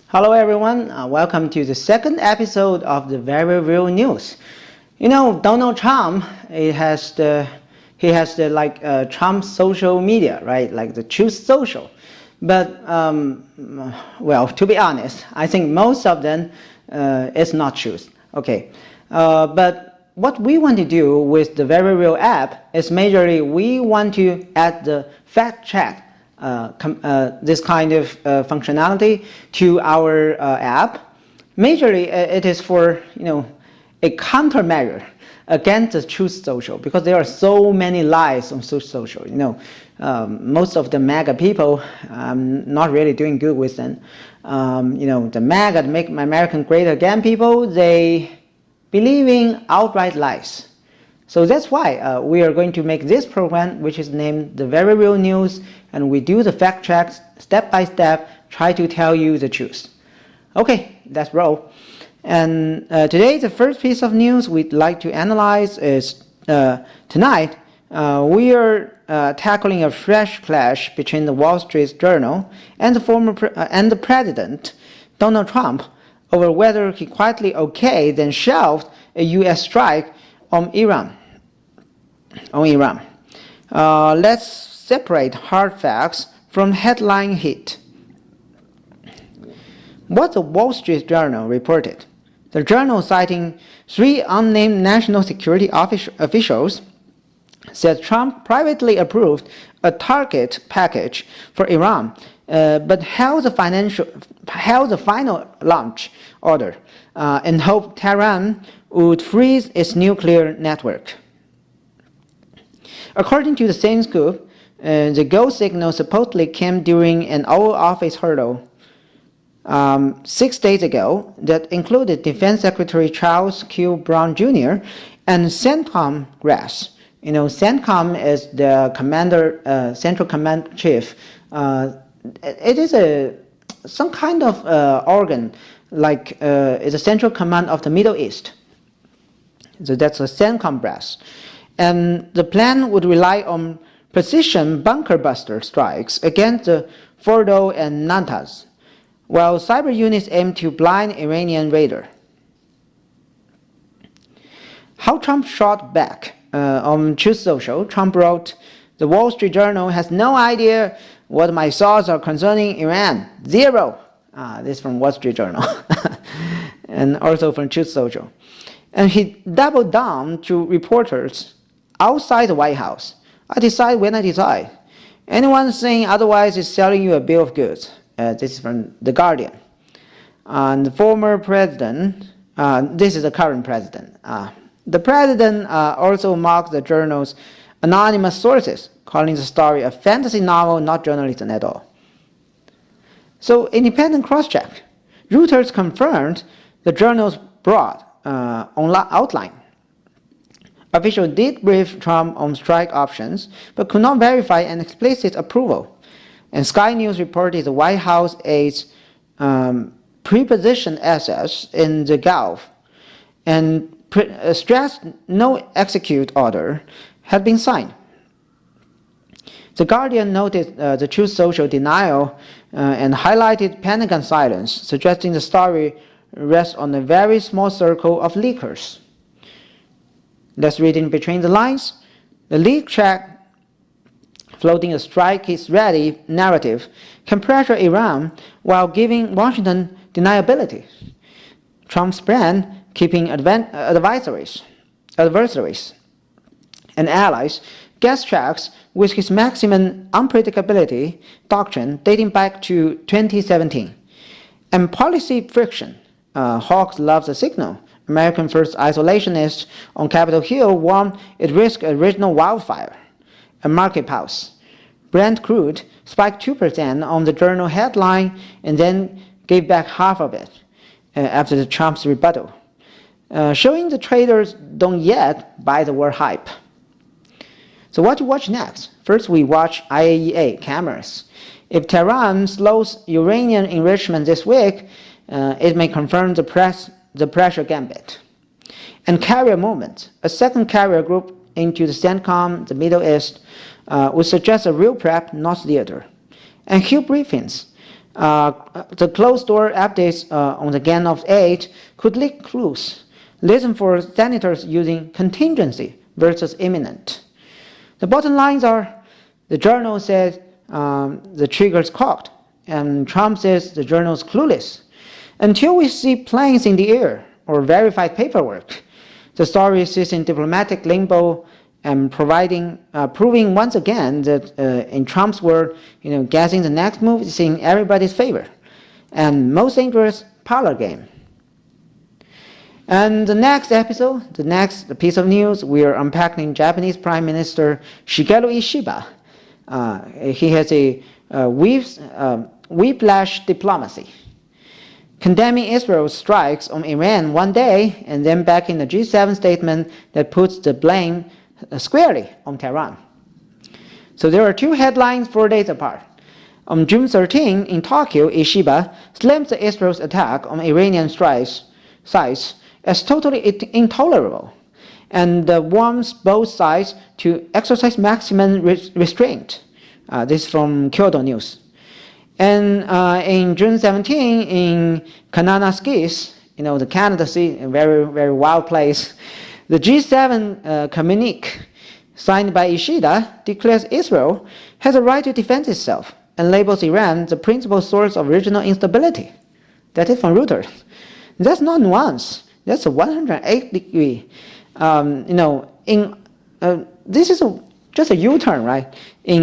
Hello everyone, welcome to the second episode of the Very Real News. You know, Donald Trump, he has the Trump social media, right? Like the Truth Social. But well, to be honest, I think most of them is not truth. Okay, but what we want to do with the Very Real app is majorly we want to add the fact check. This kind of functionality to our app. Majorly, it is for a countermeasure against the Truth Social, because there are so many lies on social. Most of the MAGA people not really doing good with them. The MAGA, Make America Great Again people, they believe in outright lies. So that's why we are going to make this program, which is named The Very Real News, and we do the fact checks step by step, try to tell you the truth. Okay, let's roll. And today, the first piece of news we'd like to analyze is tonight, we are tackling a fresh clash between the Wall Street Journal and the president, Donald Trump, over whether he quietly okayed then shelved a U.S. strike on Iran. Let's separate hard facts from headline hit. What the Wall Street Journal reported. The journal, citing 3 unnamed national security officials, said Trump privately approved a target package for Iran, but held the final launch order and hoped Tehran would freeze its nuclear network. According to the same scoop, the go signal supposedly came during an Oval Office hurdle 6 days ago that included Defense Secretary Charles Q. Brown Jr. and CENTCOM Grass. CENTCOM is the Central Command Chief. It is some kind of organ, like it's a Central Command of the Middle East. So that's a CENTCOM brass. And the plan would rely on precision bunker buster strikes against the Fordo and Natanz, while cyber units aim to blind Iranian radar. How Trump shot back on Truth Social, Trump wrote, "The Wall Street Journal has no idea what my thoughts are concerning Iran. Zero." This is from Wall Street Journal. And also from Truth Social. And he doubled down to reporters outside the White House. "I decide when I decide. Anyone saying otherwise is selling you a bill of goods." This is from The Guardian. And the former president, this is the current president. The president also marked the journal's anonymous sources, calling the story a fantasy novel, not journalism at all. So, independent cross-check. Reuters confirmed the journal's broad outline. Officials did brief Trump on strike options, but could not verify an explicit approval. And Sky News reported the White House aides pre-positioned assets in the Gulf and stressed no execute order had been signed. The Guardian noted the Truth Social denial and highlighted Pentagon silence, suggesting the story rests on a very small circle of leakers. Let's read in between the lines. The leak track floating a strike is ready narrative can pressure Iran while giving Washington deniability. Trump's plan, keeping adversaries and allies gas tracks with his maximum unpredictability doctrine dating back to 2017. And policy friction. Hawks loves a signal. American First isolationists on Capitol Hill warned it risked a regional wildfire. A market pause. Brent crude spiked 2% on the journal headline and then gave back half of it after the Trump's rebuttal, showing the traders don't yet buy the word hype. So what to watch next? First, we watch IAEA cameras. If Tehran slows uranium enrichment this week, it may confirm the pressure gambit. And carrier movement. A second carrier group into the CENTCOM, the Middle East, would suggest a real prep, not theater. And Hill briefings. The closed-door updates on the Gang of Eight could leak clues. Listen for senators using contingency versus imminent. The bottom lines are, the journal says the trigger's cocked, and Trump says the journal's clueless. Until we see planes in the air or verified paperwork, the story sits in diplomatic limbo and proving once again that in Trump's world, guessing the next move is in everybody's favor, and most dangerous, parlor game. And the next episode, the next piece of news, we are unpacking Japanese Prime Minister Shigeru Ishiba. He has a whiplash diplomacy, condemning Israel's strikes on Iran one day and then back in the G7 statement that puts the blame squarely on Tehran. So there are two headlines 4 days apart. On June 13 in Tokyo, Ishiba slammed Israel's attack on Iranian sites as totally intolerable and warns both sides to exercise maximum restraint. This is from Kyoto News. And in June 17 in Kananaskis, the Canada Sea, a very, very wild place, the G7 communique signed by Ishida declares Israel has a right to defend itself and labels Iran the principal source of regional instability. That is from Reuters. That's not nuance. That's a 108-degree. This is just a U-turn, right?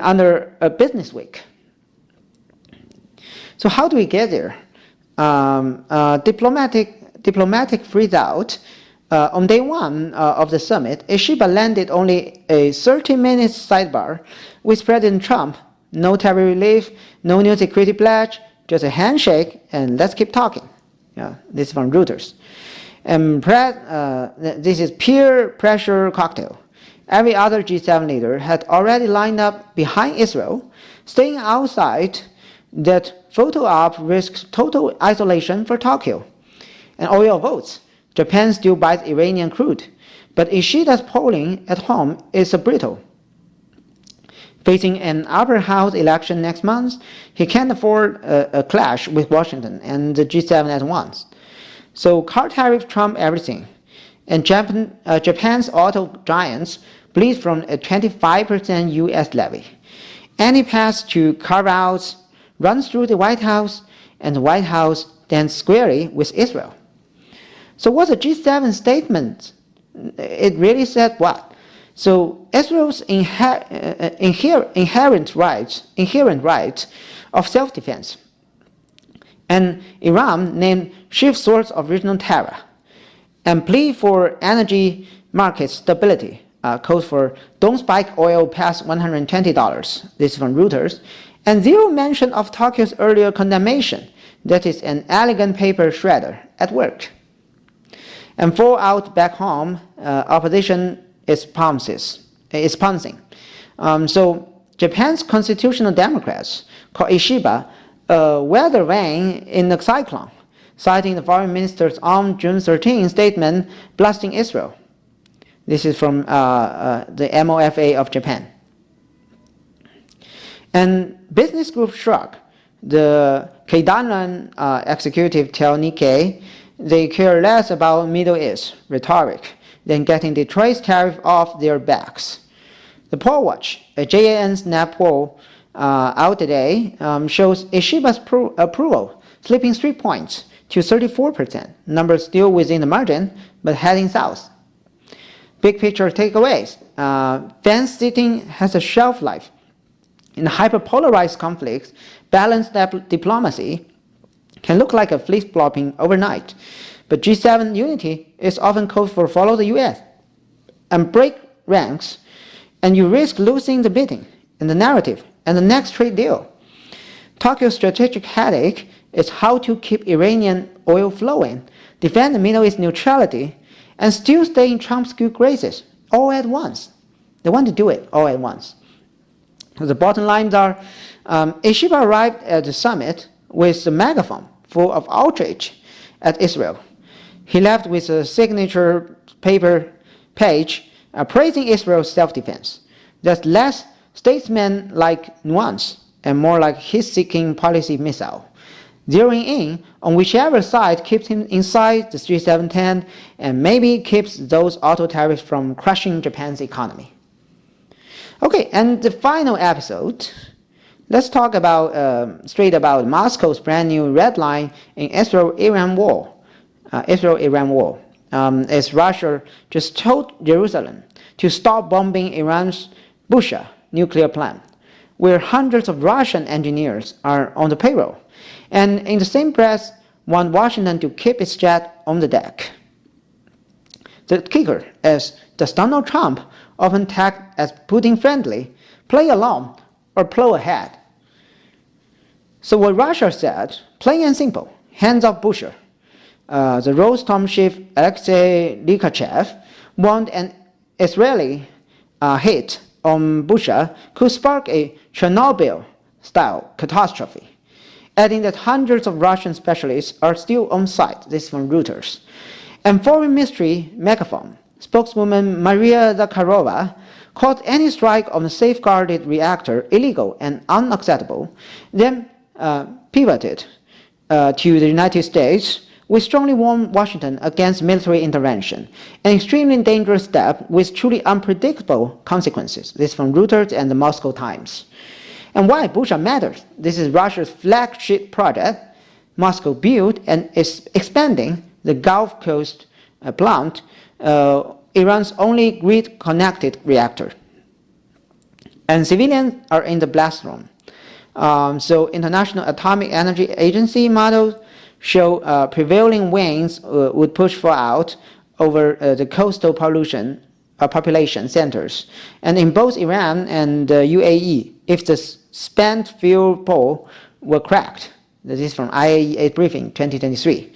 Under a business week. So how do we get there? Diplomatic freeze out. On day one of the summit, Ishiba landed only a 30-minute sidebar with President Trump. No tariff relief, no new security pledge, just a handshake, and let's keep talking. This is from Reuters. And this is peer pressure cocktail. Every other G7 leader had already lined up behind Israel, staying outside. That photo op risks total isolation for Tokyo. And oil votes. Japan still buys Iranian crude, but Ishida's polling at home is brittle. Facing an upper house election next month, he can't afford a clash with Washington and the G7 at once. So car tariff trump everything. And Japan's auto giants bleed from a 25% U.S. levy. Any path to carve-outs runs through the White House, and the White House stands squarely with Israel. So what's the G7 statement? It really said what? So Israel's inherent right of self-defense, and Iran named chief source of regional terror, and plea for energy market stability, calls for don't spike oil past $120. This is from Reuters, and zero mention of Tokyo's earlier condemnation, that is an elegant paper shredder at work. And fallout back home, opposition is pouncing. So Japan's constitutional Democrats call Ishiba a weather vane in the cyclone, citing the foreign minister's on June 13 statement blasting Israel. This is from the MOFA of Japan. And business group Shrug, the Keidanren executive tell Nikkei they care less about Middle East rhetoric than getting Detroit's tariff off their backs. The poll watch, a JAN Snap poll out today, shows Ishiba's approval slipping 3 points to 34%. Numbers still within the margin, but heading south. Big picture takeaways. Fence sitting has a shelf life. In hyperpolarized conflicts, balanced diplomacy can look like a flip-flopping overnight. But G7 unity is often called for follow the US and break ranks, and you risk losing the bidding and the narrative and the next trade deal. Tokyo's strategic headache is how to keep Iranian oil flowing, defend the Middle East neutrality, and still stay in Trump's good graces all at once. They want to do it all at once. So the bottom lines are, Ishiba arrived at the summit with a megaphone full of outrage at Israel. He left with a signature paper page praising Israel's self-defense. That's less statesman-like nuance and more like his-seeking policy missile. zeroing in on whichever side keeps him inside the 3710 and maybe keeps those auto tariffs from crushing Japan's economy. Okay, and the final episode, let's talk about straight about Moscow's brand new red line in Israel-Iran war. As Russia just told Jerusalem to stop bombing Iran's Bushehr nuclear plant, where hundreds of Russian engineers are on the payroll, and in the same breath want Washington to keep its jet on the deck. The kicker is, does Donald Trump, often tagged as Putin-friendly, play along or plow ahead? So what Russia said, plain and simple, hands off Bushehr. The Rostom chief Alexei Likachev warned an Israeli hit on Bushehr could spark a Chernobyl-style catastrophe, adding that hundreds of Russian specialists are still on site. This is from Reuters. And Foreign Ministry megaphone spokeswoman Maria Zakharova called any strike on the safeguarded reactor illegal and unacceptable, then pivoted to the United States. We strongly warn Washington against military intervention, an extremely dangerous step with truly unpredictable consequences. This is from Reuters and the Moscow Times. And why Bushehr matters? This is Russia's flagship project. Moscow built and is expanding the Gulf Coast plant, Iran's only grid-connected reactor. And civilians are in the blast zone. So International Atomic Energy Agency models show prevailing winds would push fallout over the coastal population centers, and in both Iran and UAE, if the spent fuel pool were cracked. This is from IAEA briefing 2023.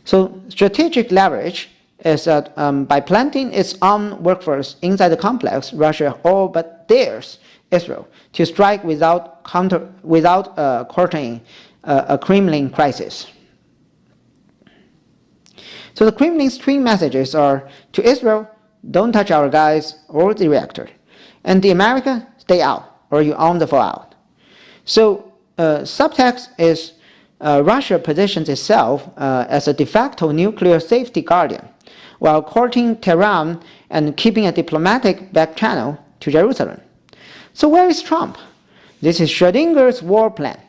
So strategic leverage is that by planting its own workforce inside the complex, Russia all but dares Israel to strike without courting a Kremlin crisis. So the Kremlin's twin messages are, to Israel, don't touch our guys or the reactor, and the America, stay out or you own the fallout. So subtext is Russia positions itself as a de facto nuclear safety guardian, while courting Tehran and keeping a diplomatic back channel to Jerusalem. So where is Trump? This is Schrodinger's war plan.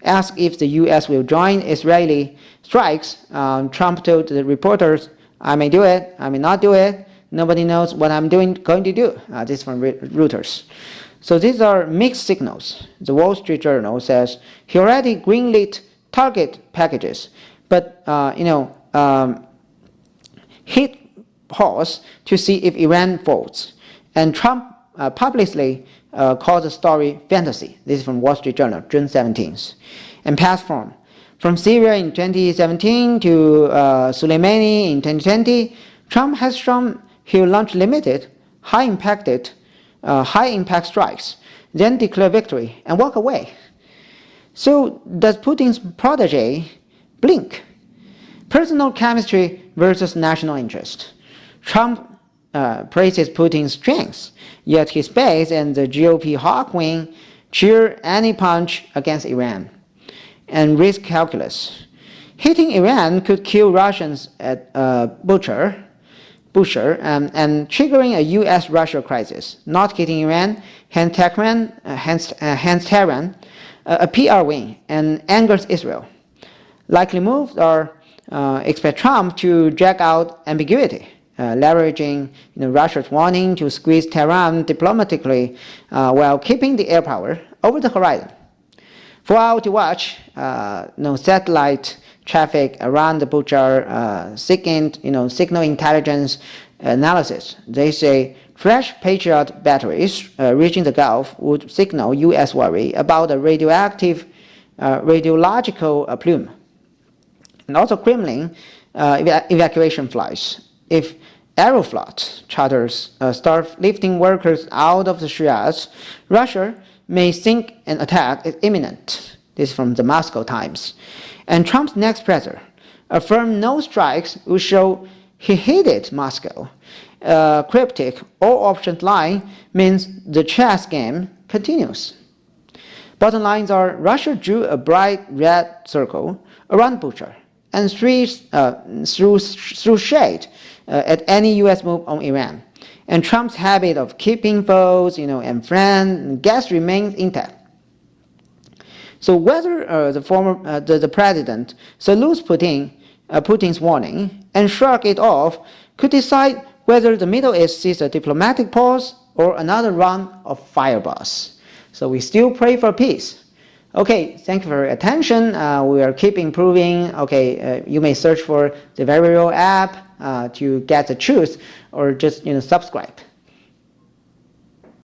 Asked if the U.S. will join Israeli strikes, Trump told the reporters, I may do it, I may not do it, nobody knows what I'm going to do. This is from Reuters. So these are mixed signals. The Wall Street Journal says he already greenlit target packages, but hit pause to see if Iran folds. And Trump publicly called the story fantasy. This is from Wall Street Journal, June 17th. And past form. From Syria in 2017 to Soleimani in 2020, Trump has shown he'll launch limited, high-impact strikes, then declare victory and walk away. So does Putin's protégé blink? Personal chemistry versus national interest. Trump praises Putin's strengths, yet his base and the GOP hawk wing cheer any punch against Iran. And risk calculus. Hitting Iran could kill Russians at Bushehr and triggering a U.S.-Russia crisis. Not hitting Iran, hence Tehran, a PR win, and angers Israel. Likely moves are expect Trump to drag out ambiguity, leveraging Russia's warning to squeeze Tehran diplomatically while keeping the air power over the horizon. For hours to watch, satellite traffic around the Bushehr, signal intelligence analysis. They say fresh Patriot batteries reaching the Gulf would signal U.S. worry about a radiological plume. And also Kremlin evacuation flights. If Aeroflot charters start lifting workers out of the Shiraz, Russia may think an attack is imminent. This is from the Moscow Times. And Trump's next presser affirmed no strikes would show he hated Moscow. Cryptic all options line means the chess game continues. Bottom lines are Russia drew a bright red circle around Bucha and threw shade at any U.S. move on Iran. And Trump's habit of keeping foes, and friends and guests remains intact. So whether the president salutes Putin's warning and shrug it off could decide whether the Middle East sees a diplomatic pause or another round of fireballs. So we still pray for peace. Okay, thank you for your attention. We are keep improving. Okay, you may search for the Very Real app to get the truth, or just subscribe.